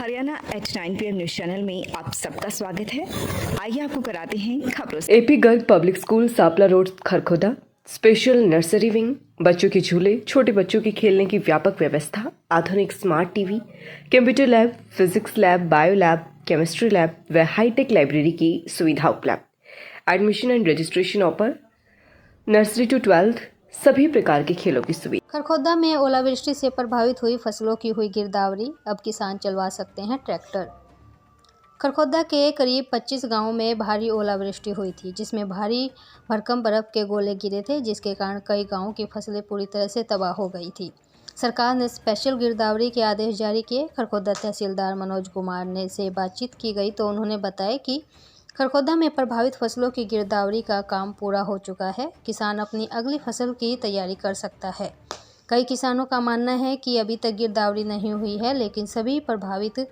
Haryana at 9 PM news channel में आप सबका स्वागत है। आइए आपको कराते हैं खबरों से। AP Garg public school Sapla road Kharkhoda special nursery wing, बच्चों के झूले, छोटे बच्चों के खेलने की व्यापक व्यवस्था, आधुनिक smart TV, computer lab, physics lab, bio lab, chemistry lab व हाईटेक लाइब्रेरी की सुविधा उपलब्ध। Admission and registration open. Nursery to 12th सभी प्रकार के खेलों की सुविधा। खरखोदा में ओलावृष्टि से प्रभावित हुई फसलों की हुई गिरदावरी, अब किसान चलवा सकते हैं ट्रैक्टर। खरखोदा के करीब 25 गांवों में भारी ओलावृष्टि हुई थी, जिसमें भारी भरकम बर्फ के गोले गिरे थे, जिसके कारण कई गांवों की फसलें पूरी तरह से तबाह हो गई थी। सरकार ने स्पेशल गिरदावरी के आदेश जारी किए। खरखोदा तहसीलदार मनोज कुमार ने से बातचीत की गई तो उन्होंने बताया कि खरखोदा में प्रभावित फसलों की गिरदावरी का काम पूरा हो चुका है। किसान अपनी अगली फसल की तैयारी कर सकता है। कई किसानों का मानना है कि अभी तक गिरदावरी नहीं हुई है, लेकिन सभी प्रभावित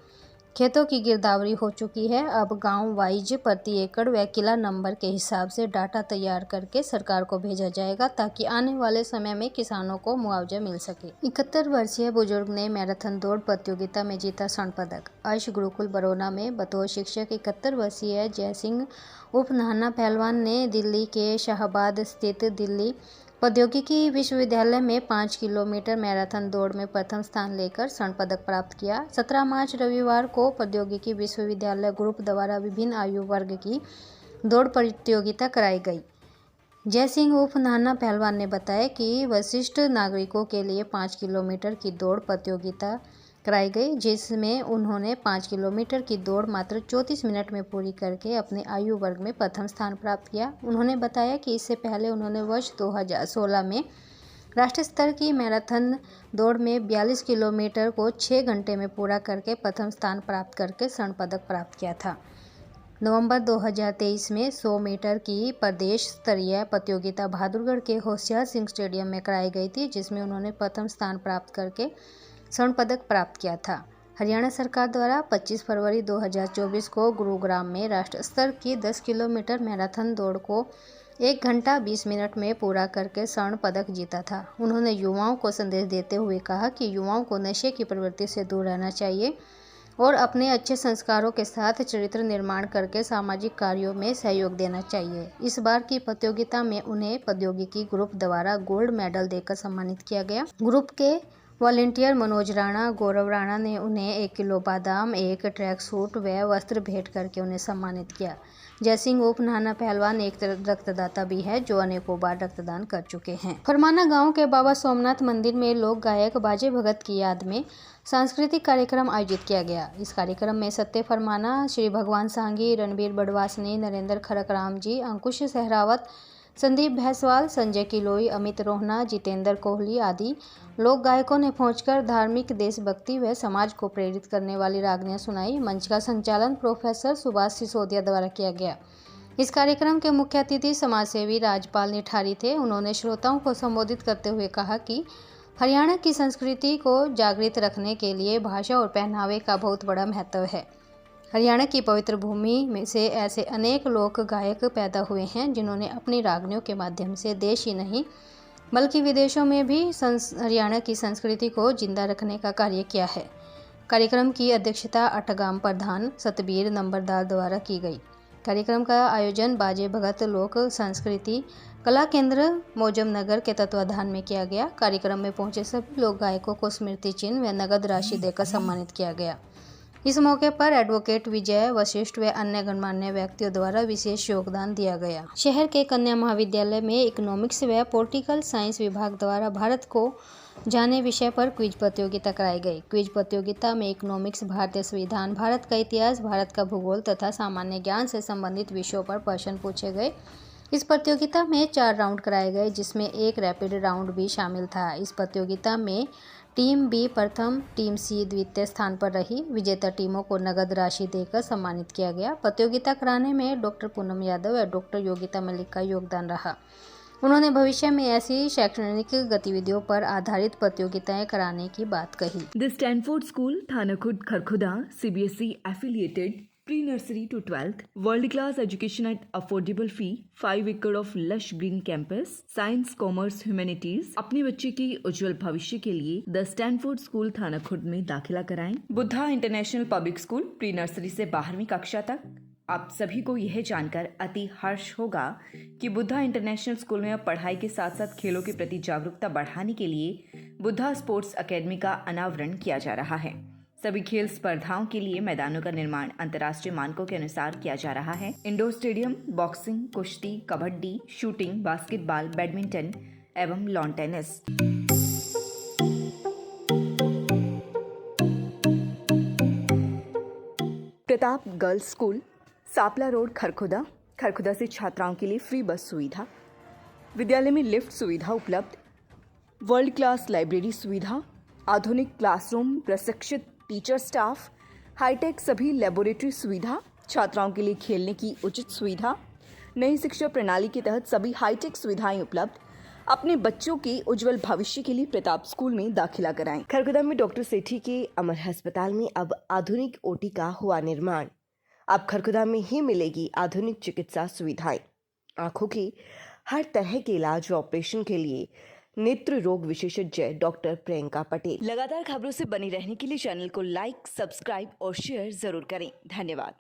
खेतों की गिरदावरी हो चुकी है। अब गांव वाइज प्रति एकड़ व किला नंबर के हिसाब से डाटा तैयार करके सरकार को भेजा जाएगा, ताकि आने वाले समय में किसानों को मुआवजा मिल सके। 71 वर्षीय बुजुर्ग ने मैराथन दौड़ प्रतियोगिता में जीता स्वर्ण पदक। आयुष गुरुकुल बरौना में बतौर शिक्षक 71 वर्षीय जय सिंह उर्फ नाना पहलवान ने दिल्ली के शाहबाद स्थित दिल्ली प्रौद्योगिकी विश्वविद्यालय में 5 किलोमीटर मैराथन दौड़ में प्रथम स्थान लेकर स्वर्ण पदक प्राप्त किया। 17 मार्च रविवार को प्रौद्योगिकी विश्वविद्यालय ग्रुप द्वारा विभिन्न आयु वर्ग की दौड़ प्रतियोगिता कराई गई। जय सिंह उर्फ नाना पहलवान ने बताया कि वरिष्ठ नागरिकों के लिए 5 किलोमीटर की दौड़ प्रतियोगिता कराई गई, जिसमें उन्होंने 5 किलोमीटर की दौड़ मात्र 34 मिनट में पूरी करके अपने आयु वर्ग में प्रथम स्थान प्राप्त किया। उन्होंने बताया कि इससे पहले उन्होंने वर्ष 2016 में राष्ट्रीय स्तर की मैराथन दौड़ में 42 किलोमीटर को 6 घंटे में पूरा करके प्रथम स्थान प्राप्त करके स्वर्ण पदक प्राप्त किया था। नवंबर 2023 में 100 मीटर की प्रदेश स्तरीय प्रतियोगिता बहादुरगढ़ के होशियार सिंह स्टेडियम में कराई गई थी, जिसमें उन्होंने प्रथम स्थान प्राप्त करके स्वर्ण पदक प्राप्त किया था। हरियाणा सरकार द्वारा 25 फरवरी 2024 को गुरुग्राम में राष्ट्रीय स्तर की 10 किलोमीटर मैराथन दौड़ को 1 घंटा 20 मिनट में पूरा करके स्वर्ण पदक जीता था। उन्होंने युवाओं को संदेश देते हुए कहा कि युवाओं को नशे की प्रवृत्ति से दूर रहना चाहिए और अपने अच्छे संस्कारों के साथ चरित्र निर्माण करके सामाजिक कार्यों में सहयोग देना चाहिए। इस बार की प्रतियोगिता में उन्हें प्रौद्योगिकी ग्रुप द्वारा गोल्ड मेडल देकर सम्मानित किया गया। ग्रुप के वॉलंटियर मनोज राणा, गौरव राणा ने उन्हें 1 किलो बादाम, एक ट्रैक सूट व वस्त्र भेंट करके उन्हें सम्मानित किया। जय सिंह उर्फ नाना पहलवान एक रक्तदाता भी है, जो अनेकों बार रक्तदान कर चुके हैं। फरमाना गांव के बाबा सोमनाथ मंदिर में लोक गायक बाजे भगत की याद में सांस्कृतिक कार्यक्रम आयोजित किया गया। इस कार्यक्रम में सत्य फरमाना, श्री भगवान सांगी, रणबीर बड़वासनी, नरेंद्र खरकराम जी, अंकुश सहरावत, संदीप भैसवाल, संजय किलोई, अमित रोहना, जितेंद्र कोहली आदि लोक गायकों ने पहुंचकर धार्मिक, देशभक्ति व समाज को प्रेरित करने वाली रागनियां सुनाई। मंच का संचालन प्रोफेसर सुभाष सिसोदिया द्वारा किया गया। इस कार्यक्रम के मुख्य अतिथि समाजसेवी राजपाल निठारी थे। उन्होंने श्रोताओं को संबोधित करते हुए कहा कि हरियाणा की संस्कृति को जागृत रखने के लिए भाषा और पहनावे का बहुत बड़ा महत्व है। हरियाणा की पवित्र भूमि में से ऐसे अनेक लोक गायक पैदा हुए हैं, जिन्होंने अपनी रागनियों के माध्यम से देश ही नहीं बल्कि विदेशों में भी हरियाणा की संस्कृति को जिंदा रखने का कार्य किया है। कार्यक्रम की अध्यक्षता अठगाम प्रधान सतबीर नंबरदार द्वारा की गई। कार्यक्रम का आयोजन बाजे भगत लोक संस्कृति कला केंद्र मौजम नगर के तत्वाधान में किया गया। कार्यक्रम में पहुंचे सभी लोक गायकों को स्मृति चिन्ह व नगद राशि देकर सम्मानित किया गया। इस मौके पर एडवोकेट विजय वशिष्ठ व अन्य गणमान्य व्यक्तियों द्वारा विशेष योगदान दिया गया। शहर के कन्या महाविद्यालय में इकोनॉमिक्स व पॉलिटिकल साइंस विभाग द्वारा भारत को जाने विषय पर क्विज प्रतियोगिता कराई गई। क्विज प्रतियोगिता में इकोनॉमिक्स, भारतीय संविधान, भारत का इतिहास, भारत का भूगोल तथा सामान्य ज्ञान से संबंधित विषयों पर प्रश्न पूछे गए। इस प्रतियोगिता में 4 राउंड कराए गए, जिसमें एक रैपिड राउंड भी शामिल था। इस प्रतियोगिता में टीम बी प्रथम, टीम सी द्वितीय स्थान पर रही। विजेता टीमों को नगद राशि देकर सम्मानित किया गया। प्रतियोगिता कराने में डॉक्टर पूनम यादव और डॉक्टर योगिता मलिक का योगदान रहा। उन्होंने भविष्य में ऐसी शैक्षणिक गतिविधियों पर आधारित प्रतियोगिताएं कराने की बात कही। The Stanford school Thanakhurd Kharkhoda CBSE affiliated pre-nursery to 12th, world-class education at affordable fee, 5 acre of lush green campus, science, commerce, humanities। अपने बच्चे के उज्जवल भविष्य के लिए द स्टैनफोर्ड स्कूल थाना खुर्द में दाखिला कराएं। Buddha international public school, pre nursery से 12वीं कक्षा तक। आप सभी को यह जानकर अति हर्ष होगा कि बुद्धा इंटरनेशनल स्कूल में अब पढ़ाई के साथ साथ खेलों के प्रति जागरूकता बढ़ाने के लिए बुद्धा स्पोर्ट्स अकेडमी का अनावरण किया जा रहा है। सभी खेल स्पर्धाओं के लिए मैदानों का निर्माण अंतर्राष्ट्रीय मानकों के अनुसार किया जा रहा है। इंडोर स्टेडियम, बॉक्सिंग, कुश्ती, कबड्डी, शूटिंग, बास्केटबॉल, बैडमिंटन एवं lawn tennis. Pratap girls school, Sapla road, Kharkhoda. Kharkhoda से छात्राओं के लिए फ्री बस सुविधा, विद्यालय में लिफ्ट सुविधा उपलब्ध, वर्ल्ड क्लास लाइब्रेरी सुविधा, आधुनिक क्लासरूम, प्रशिक्षित टीचर स्टाफ, हाईटेक सभी लेबोरेटरी सुविधा, छात्राओं के लिए खेलने की उचित सुविधा, नई शिक्षा प्रणाली के तहत सभी हाईटेक सुविधाएं उपलब्ध। अपने बच्चों के उज्जवल भविष्य के लिए प्रताप स्कूल में दाखिला कराएं। खरगोदा में डॉक्टर सेठी के अमर अस्पताल में अब आधुनिक ओटी का हुआ निर्माण। अब खरगोदा में ही मिलेगी आधुनिक चिकित्सा सुविधाएं। आंखों के हर तरह के इलाज व ऑपरेशन के लिए नेत्र रोग विशेषज्ञ डॉक्टर प्रियंका पटेल। लगातार खबरों से बनी रहने के लिए चैनल को लाइक, सब्सक्राइब और शेयर जरूर करें। धन्यवाद।